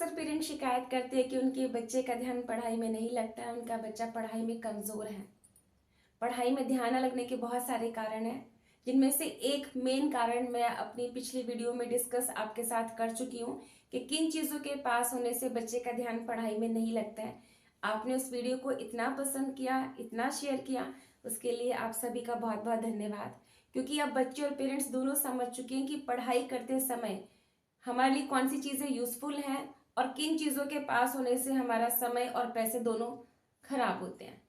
अक्सर पेरेंट्स शिकायत करते हैं कि उनके बच्चे का ध्यान पढ़ाई में नहीं लगता है, उनका बच्चा पढ़ाई में कमज़ोर है। पढ़ाई में ध्यान न लगने के बहुत सारे कारण हैं, जिनमें से एक मेन कारण मैं अपनी पिछली वीडियो में डिस्कस आपके साथ कर चुकी हूँ कि किन चीज़ों के पास होने से बच्चे का ध्यान पढ़ाई में नहीं लगता है। आपने उस वीडियो को इतना पसंद किया, इतना शेयर किया, उसके लिए आप सभी का बहुत बहुत धन्यवाद। क्योंकि अब बच्चे और पेरेंट्स दोनों समझ चुके हैं कि पढ़ाई करते समय हमारे लिए कौन सी चीज़ें यूजफुल हैं और किन चीज़ों के पास होने से हमारा समय और पैसे दोनों खराब होते हैं।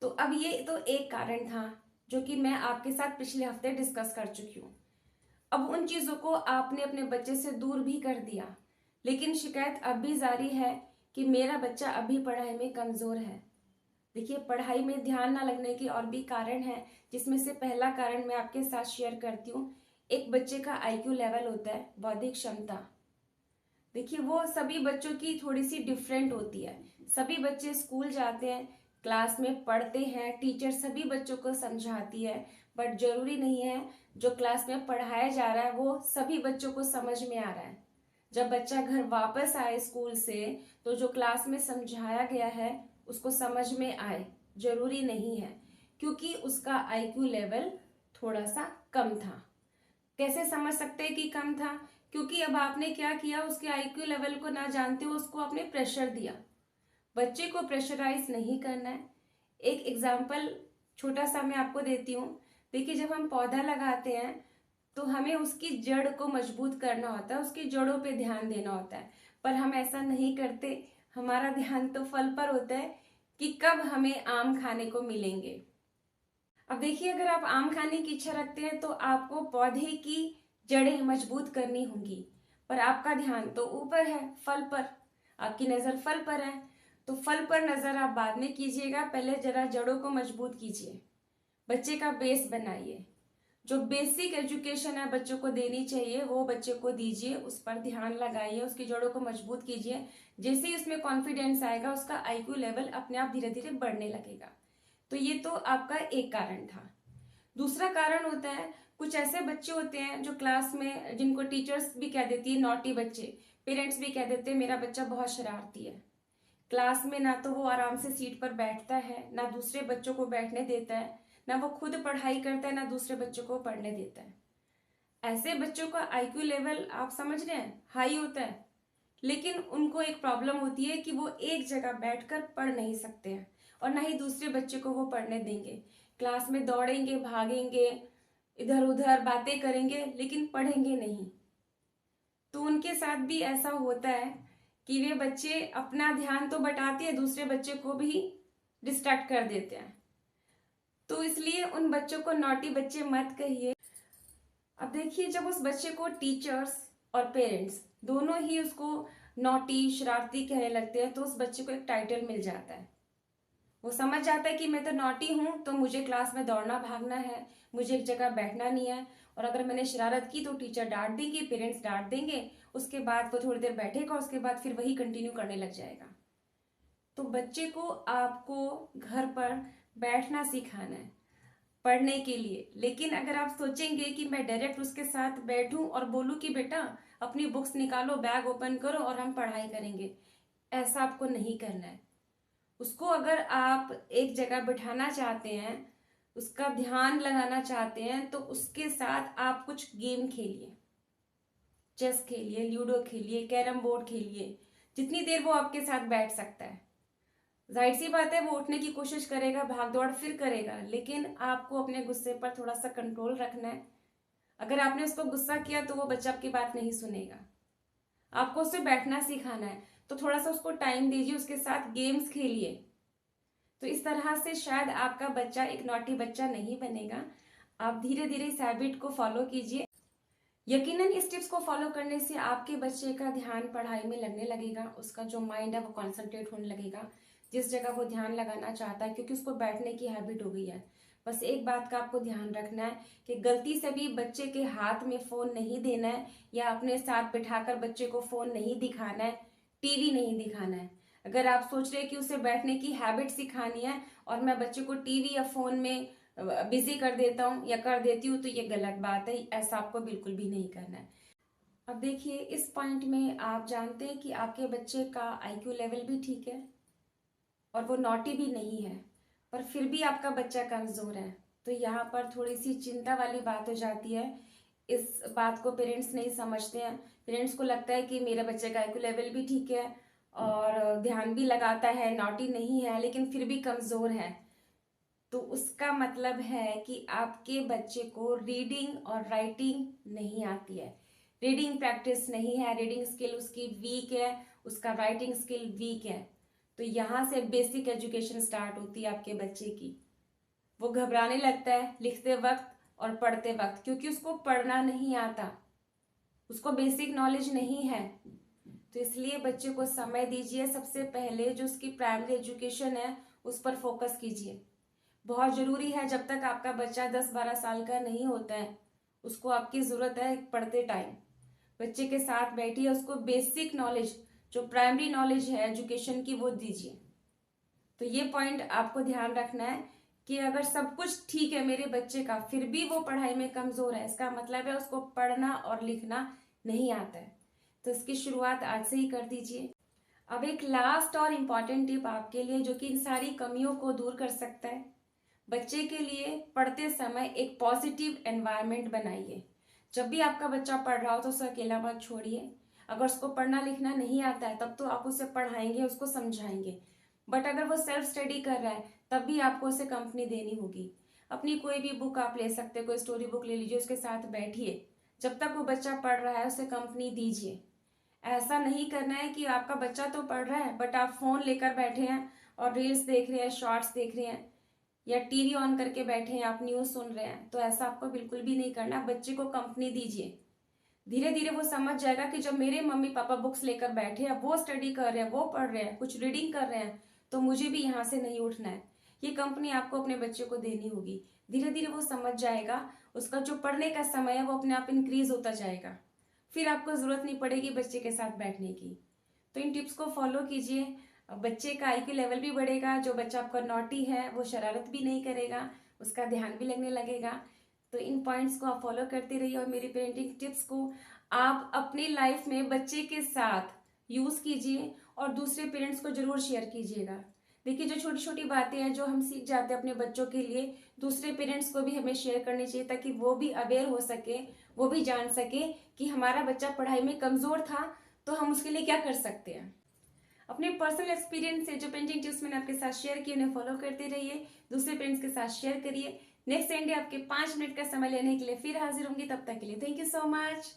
तो अब ये तो एक कारण था जो कि मैं आपके साथ पिछले हफ्ते डिस्कस कर चुकी हूँ। अब उन चीज़ों को आपने अपने बच्चे से दूर भी कर दिया, लेकिन शिकायत अब भी जारी है कि मेरा बच्चा अभी पढ़ाई में कमज़ोर है। देखिए, पढ़ाई में ध्यान ना लगने के और भी कारण हैं, जिसमें से पहला कारण मैं आपके साथ शेयर करती हूँ। एक बच्चे का आईक्यू लेवल होता है, बौद्धिक क्षमता। देखिए, वो सभी बच्चों की थोड़ी सी डिफरेंट होती है। सभी बच्चे स्कूल जाते हैं, क्लास में पढ़ते हैं, टीचर सभी बच्चों को समझाती है, बट जरूरी नहीं है जो क्लास में पढ़ाया जा रहा है वो सभी बच्चों को समझ में आ रहा है। जब बच्चा घर वापस आए स्कूल से, तो जो क्लास में समझाया गया है उसको समझ में आए, जरूरी नहीं है, क्योंकि उसका आईक्यू लेवल थोड़ा सा कम था। कैसे समझ सकते हैं कि कम था? क्योंकि अब आपने क्या किया, उसके आईक्यू लेवल को ना जानते हो उसको आपने प्रेशर दिया। बच्चे को प्रेशराइज नहीं करना है। एक एग्जाम्पल छोटा सा मैं आपको देती हूँ। देखिए, जब हम पौधा लगाते हैं तो हमें उसकी जड़ को मजबूत करना होता है, उसकी जड़ों पे ध्यान देना होता है, पर हम ऐसा नहीं करते। हमारा ध्यान तो फल पर होता है कि कब हमें आम खाने को मिलेंगे। अब देखिए, अगर आप आम खाने की इच्छा रखते हैं तो आपको पौधे की जड़ें मजबूत करनी होंगी, पर आपका ध्यान तो ऊपर है, फल पर। आपकी नजर फल पर है, तो फल पर नजर आप बाद में कीजिएगा, पहले जरा जड़ों को मजबूत कीजिए, बच्चे का बेस बनाइए। जो बेसिक एजुकेशन है बच्चों को देनी चाहिए वो बच्चे को दीजिए, उस पर ध्यान लगाइए, उसकी जड़ों को मजबूत कीजिए। जैसे ही उसमें कॉन्फिडेंस आएगा उसका आईक्यू लेवल अपने आप धीरे धीरे बढ़ने लगेगा। तो ये तो आपका एक कारण था। दूसरा कारण होता है, कुछ ऐसे बच्चे होते हैं जो क्लास में, जिनको टीचर्स भी कह देती है नॉटी बच्चे, पेरेंट्स भी कह देते हैं मेरा बच्चा बहुत शरारती है। क्लास में ना तो वो आराम से सीट पर बैठता है, ना दूसरे बच्चों को बैठने देता है, ना वो खुद पढ़ाई करता है, ना दूसरे बच्चों को पढ़ने देता है। ऐसे बच्चों का आईक्यू लेवल आप समझ रहे हैं हाई होता है, लेकिन उनको एक प्रॉब्लम होती है कि वो एक जगह बैठकर पढ़ नहीं सकते हैं और ना ही दूसरे बच्चे को वो पढ़ने देंगे। क्लास में दौड़ेंगे, भागेंगे, इधर उधर बातें करेंगे, लेकिन पढ़ेंगे नहीं। तो उनके साथ भी ऐसा होता है कि वे बच्चे अपना ध्यान तो बटाते हैं, दूसरे बच्चे को भी डिस्ट्रैक्ट कर देते हैं। तो इसलिए उन बच्चों को नॉटी बच्चे मत कहिए। अब देखिए, जब उस बच्चे को टीचर्स और पेरेंट्स दोनों ही उसको नॉटी, शरारती कहने लगते हैं, तो उस बच्चे को एक टाइटल मिल जाता है। वो समझ जाता है कि मैं तो नॉटी हूं, तो मुझे क्लास में दौड़ना भागना है, मुझे एक जगह बैठना नहीं है, और अगर मैंने शरारत की तो टीचर डांट देंगे, पेरेंट्स डांट देंगे, उसके बाद वो थोड़ी देर बैठेगा, उसके बाद फिर वही कंटिन्यू करने लग जाएगा। तो बच्चे को आपको घर पर बैठना सिखाना है पढ़ने के लिए। लेकिन अगर आप सोचेंगे कि मैं डायरेक्ट उसके साथ बैठूं और बोलूं कि बेटा अपनी बुक्स निकालो, बैग ओपन करो और हम पढ़ाई करेंगे, ऐसा आपको नहीं करना है। उसको अगर आप एक जगह बिठाना चाहते हैं, उसका ध्यान लगाना चाहते हैं, तो उसके साथ आप कुछ गेम खेलिए, चेस खेलिए, लूडो खेलिए, कैरम बोर्ड खेलिए, जितनी देर वो आपके साथ बैठ सकता है। जाहिर सी बात है वो उठने की कोशिश करेगा, भाग दौड़ फिर करेगा, लेकिन आपको अपने गुस्से पर थोड़ा सा कंट्रोल रखना है। अगर आपने उसको गुस्सा किया तो वो बच्चा आपकी बात नहीं सुनेगा। आपको उससे बैठना सिखाना है, तो थोड़ा सा उसको टाइम दीजिए, उसके साथ गेम्स खेलिए। तो इस तरह से शायद आपका बच्चा एक नॉटी बच्चा नहीं बनेगा। आप धीरे धीरे इस हैबिट को फॉलो कीजिए। यकीनन इस टिप्स को फॉलो करने से आपके बच्चे का ध्यान पढ़ाई में लगने लगेगा, उसका जो माइंड है वो कॉन्सेंट्रेट होने लगेगा जिस जगह वो ध्यान लगाना चाहता है, क्योंकि उसको बैठने की हैबिट हो गई है। बस एक बात का आपको ध्यान रखना है कि गलती से भी बच्चे के हाथ में फोन नहीं देना है, या अपने साथ बिठाकर बच्चे को फोन नहीं दिखाना है, टीवी नहीं दिखाना है। अगर आप सोच रहे हैं कि उसे बैठने की हैबिट सिखानी है और मैं बच्चे को टीवी या फोन में बिजी कर देता हूँ या कर देती हूँ, तो ये गलत बात है, ऐसा आपको बिल्कुल भी नहीं करना है। अब देखिए, इस पॉइंट में आप जानते हैं कि आपके बच्चे का आईक्यू लेवल भी ठीक है और वो नॉटी भी नहीं है, पर फिर भी आपका बच्चा कमज़ोर है। तो यहाँ पर थोड़ी सी चिंता वाली बात हो जाती है। इस बात को पेरेंट्स नहीं समझते हैं। पेरेंट्स को लगता है कि मेरे बच्चे का आईक्यू लेवल भी ठीक है और ध्यान भी लगाता है, नॉटी नहीं है, लेकिन फिर भी कमज़ोर है। तो उसका मतलब है कि आपके बच्चे को रीडिंग और राइटिंग नहीं आती है, रीडिंग प्रैक्टिस नहीं है, रीडिंग स्किल उसकी वीक है, उसका राइटिंग स्किल वीक है। तो यहाँ से बेसिक एजुकेशन स्टार्ट होती है आपके बच्चे की। वो घबराने लगता है लिखते वक्त और पढ़ते वक्त, क्योंकि उसको पढ़ना नहीं आता, उसको बेसिक नॉलेज नहीं है। तो इसलिए बच्चे को समय दीजिए। सबसे पहले जो उसकी प्राइमरी एजुकेशन है उस पर फोकस कीजिए। बहुत जरूरी है, जब तक आपका बच्चा 10-12 साल का नहीं होता है उसको आपकी जरूरत है पढ़ते टाइम बच्चे के साथ बैठिए, उसको बेसिक नॉलेज जो प्राइमरी नॉलेज है एजुकेशन की वो दीजिए। तो ये पॉइंट आपको ध्यान रखना है कि अगर सब कुछ ठीक है मेरे बच्चे का फिर भी वो पढ़ाई में कमजोर है, इसका मतलब है उसको पढ़ना और लिखना नहीं आता है। तो इसकी शुरुआत आज से ही कर दीजिए। अब एक लास्ट और इम्पॉर्टेंट टिप आपके लिए जो कि इन सारी कमियों को दूर कर सकता है। बच्चे के लिए पढ़ते समय एक पॉजिटिव एनवायरनमेंट बनाइए। जब भी आपका बच्चा पढ़ रहा हो तो उसे अकेला मत छोड़िए। अगर उसको पढ़ना लिखना नहीं आता है तब तो आप उसे पढ़ाएंगे, उसको समझाएंगे, बट अगर वो सेल्फ स्टडी कर रहा है तब भी आपको उसे कंपनी देनी होगी। अपनी कोई भी बुक आप ले सकते हैं, कोई स्टोरी बुक ले लीजिए, उसके साथ बैठिए। जब तक वो बच्चा पढ़ रहा है उसे कंपनी दीजिए। ऐसा नहीं करना है कि आपका बच्चा तो पढ़ रहा है बट आप फोन लेकर बैठे हैं और रील्स देख रहे हैं, शॉर्ट्स देख रहे हैं, या टीवी ऑन करके बैठे हैं, आप न्यूज सुन रहे हैं। तो ऐसा आपको बिल्कुल भी नहीं करना। बच्चे को कंपनी दीजिए। धीरे धीरे वो समझ जाएगा कि जब मेरे मम्मी पापा बुक्स लेकर बैठे हैं, वो स्टडी कर रहे हैं, वो पढ़ रहे हैं, कुछ रीडिंग कर रहे हैं, तो मुझे भी यहाँ से नहीं उठना है। ये कंपनी आपको अपने बच्चे को देनी होगी। धीरे धीरे वो समझ जाएगा, उसका जो पढ़ने का समय है वो अपने आप इंक्रीज होता जाएगा। फिर आपको जरूरत नहीं पड़ेगी बच्चे के साथ बैठने की। तो इन टिप्स को फॉलो कीजिए। बच्चे का आईक्यू लेवल भी बढ़ेगा। जो बच्चा आपका नॉटी है वो शरारत भी नहीं करेगा, उसका ध्यान भी लगने लगेगा। तो इन पॉइंट्स को आप फॉलो करते रहिए और मेरी पेरेंटिंग टिप्स को आप अपनी लाइफ में बच्चे के साथ यूज कीजिए और दूसरे पेरेंट्स को जरूर शेयर कीजिएगा। देखिए, जो छोटी छोटी बातें हैं जो हम सीख जाते हैं अपने बच्चों के लिए, दूसरे पेरेंट्स को भी हमें शेयर करनी चाहिए ताकि वो भी अवेयर हो सके, वो भी जान सके कि हमारा बच्चा पढ़ाई में कमजोर था तो हम उसके लिए क्या कर सकते हैं। अपने पर्सनल एक्सपीरियंस से जो पेरेंटिंग टिप्स मैंने आपके साथ शेयर किए उन्हें फॉलो करते रहिए, दूसरे पेरेंट्स के साथ शेयर करिए। नेक्स्ट संडे आपके 5 मिनट का समय लेने के लिए फिर हाजिर होंगी। तब तक के लिए थैंक यू सो मच।